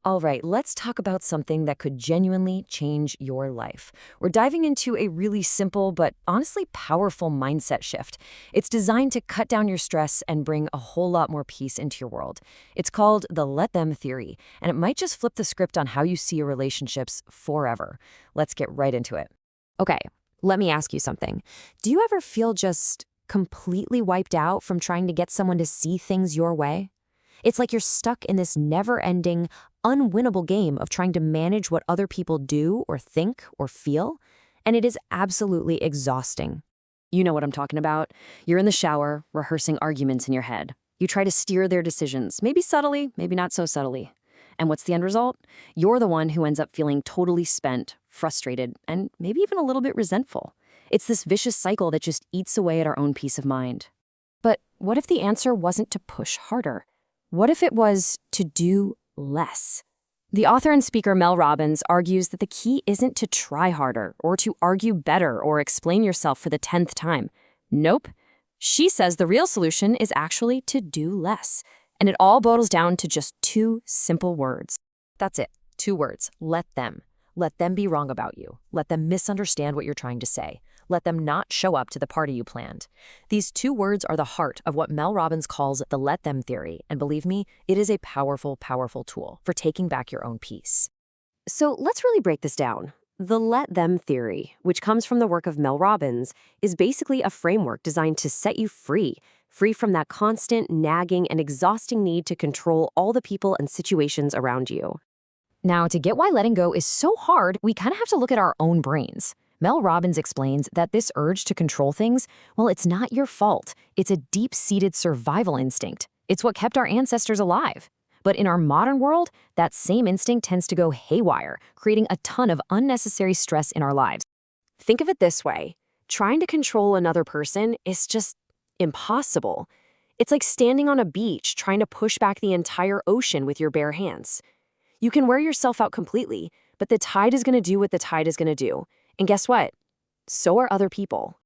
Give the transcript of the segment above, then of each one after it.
All right, let's talk about something that could genuinely change your life. We're diving into a really simple but honestly powerful mindset shift. It's designed to cut down your stress and bring a whole lot more peace into your world. It's called the Let Them theory, and it might just flip the script on how you see your relationships forever. Let's get right into it. Okay, let me ask you something. Do you ever feel just completely wiped out from trying to get someone to see things your way? It's like you're stuck in this never-ending, unwinnable game of trying to manage what other people do or think or feel, and it is absolutely exhausting. You know what I'm talking about. You're in the shower, rehearsing arguments in your head. You try to steer their decisions, maybe subtly, maybe not so subtly. And what's the end result? You're the one who ends up feeling totally spent, frustrated, and maybe even a little bit resentful. It's this vicious cycle that just eats away at our own peace of mind. But what if the answer wasn't to push harder? What if it was to do less? The author and speaker Mel Robbins argues that the key isn't to try harder or to argue better or explain yourself for the 10th time. Nope. She says the real solution is actually to do less. And it all boils down to just two simple words. That's it. Two words. Let them. Let them be wrong about you. Let them misunderstand what you're trying to say. Let them not show up to the party you planned. These two words are the heart of what Mel Robbins calls the Let Them theory, and believe me, it is a powerful, powerful tool for taking back your own peace. So let's really break this down. The Let Them theory, which comes from the work of Mel Robbins, is basically a framework designed to set you free from that constant, nagging, and exhausting need to control all the people and situations around you. Now, to get why letting go is so hard, we kind of have to look at our own brains. Mel Robbins explains that this urge to control things, well, it's not your fault. It's a deep-seated survival instinct. It's what kept our ancestors alive. But in our modern world, that same instinct tends to go haywire, creating a ton of unnecessary stress in our lives. Think of it this way. Trying to control another person is just impossible. It's like standing on a beach trying to push back the entire ocean with your bare hands. You can wear yourself out completely, but the tide is going to do what the tide is going to do. And guess what? So are other people.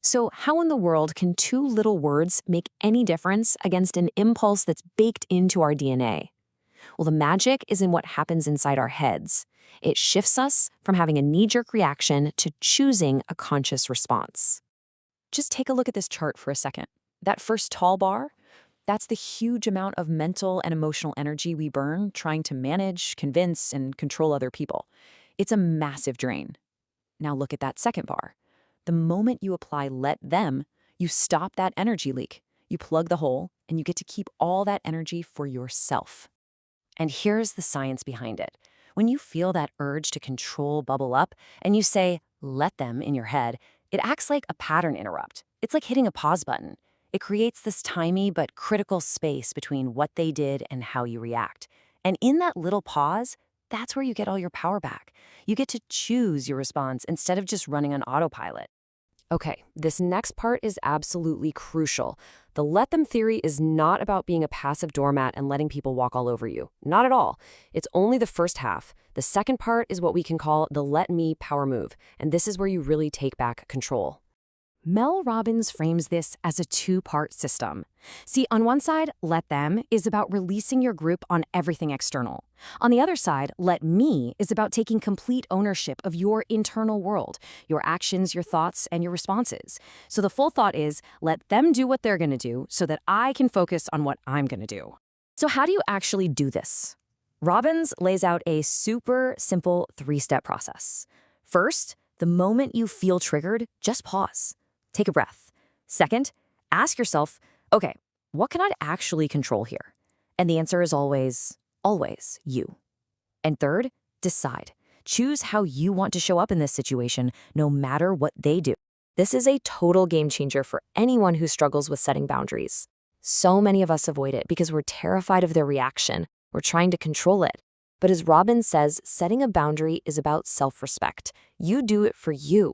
So how in the world can two little words make any difference against an impulse that's baked into our DNA? Well, the magic is in what happens inside our heads. It shifts us from having a knee-jerk reaction to choosing a conscious response. Just take a look at this chart for a second. That first tall bar, that's the huge amount of mental and emotional energy we burn trying to manage, convince, and control other people. It's a massive drain. Now look at that second bar. The moment you apply let them, you stop that energy leak. You plug the hole, and you get to keep all that energy for yourself. And here's the science behind it. When you feel that urge to control bubble up, and you say, let them in your head, it acts like a pattern interrupt. It's like hitting a pause button. It creates this tiny but critical space between what they did and how you react. And in that little pause, that's where you get all your power back. You get to choose your response instead of just running on autopilot. Okay, this next part is absolutely crucial. The let them theory is not about being a passive doormat and letting people walk all over you. Not at all. It's only the first half. The second part is what we can call the let me power move, and this is where you really take back control. Mel Robbins frames this as a two-part system. See, on one side, let them is about releasing your grip on everything external. On the other side, let me is about taking complete ownership of your internal world, your actions, your thoughts, and your responses. So the full thought is, let them do what they're going to do so that I can focus on what I'm going to do. So how do you actually do this? Robbins lays out a super simple three-step process. First, the moment you feel triggered, just pause. Take a breath. Second, ask yourself, okay, what can I actually control here? And the answer is always you. And third, decide. Choose how you want to show up in this situation, no matter what they do. This is a total game changer for anyone who struggles with setting boundaries. So many of us avoid it because we're terrified of their reaction. We're trying to control it. But as Robbins says, setting a boundary is about self-respect. You do it for you.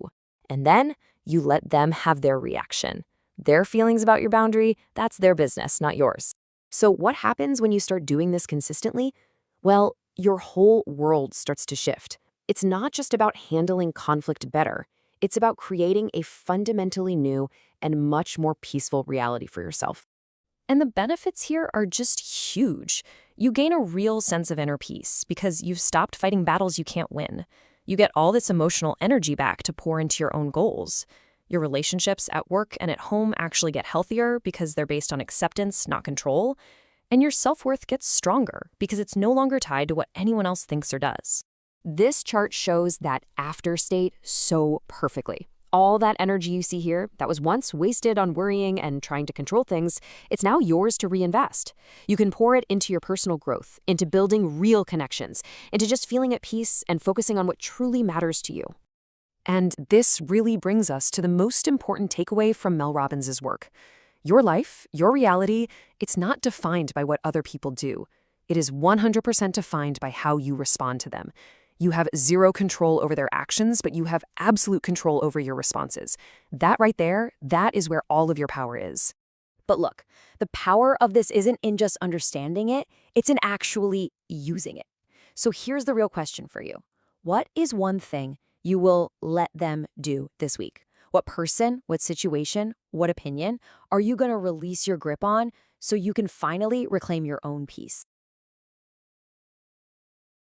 And then you let them have their reaction. Their feelings about your boundary, that's their business, not yours. So what happens when you start doing this consistently? Well, your whole world starts to shift. It's not just about handling conflict better. It's about creating a fundamentally new and much more peaceful reality for yourself. And the benefits here are just huge. You gain a real sense of inner peace because you've stopped fighting battles you can't win. You get all this emotional energy back to pour into your own goals. Your relationships at work and at home actually get healthier because they're based on acceptance, not control. And your self-worth gets stronger because it's no longer tied to what anyone else thinks or does. This chart shows that after state so perfectly. All that energy you see here that was once wasted on worrying and trying to control things, it's now yours to reinvest. You can pour it into your personal growth, into building real connections, into just feeling at peace and focusing on what truly matters to you. And this really brings us to the most important takeaway from Mel Robbins' work. Your life, your reality, it's not defined by what other people do. It is 100% defined by how you respond to them. You have zero control over their actions, but you have absolute control over your responses. That right there, that is where all of your power is. But look, the power of this isn't in just understanding it, it's in actually using it. So here's the real question for you. What is one thing you will let them do this week? What person, what situation, what opinion are you going to release your grip on so you can finally reclaim your own peace?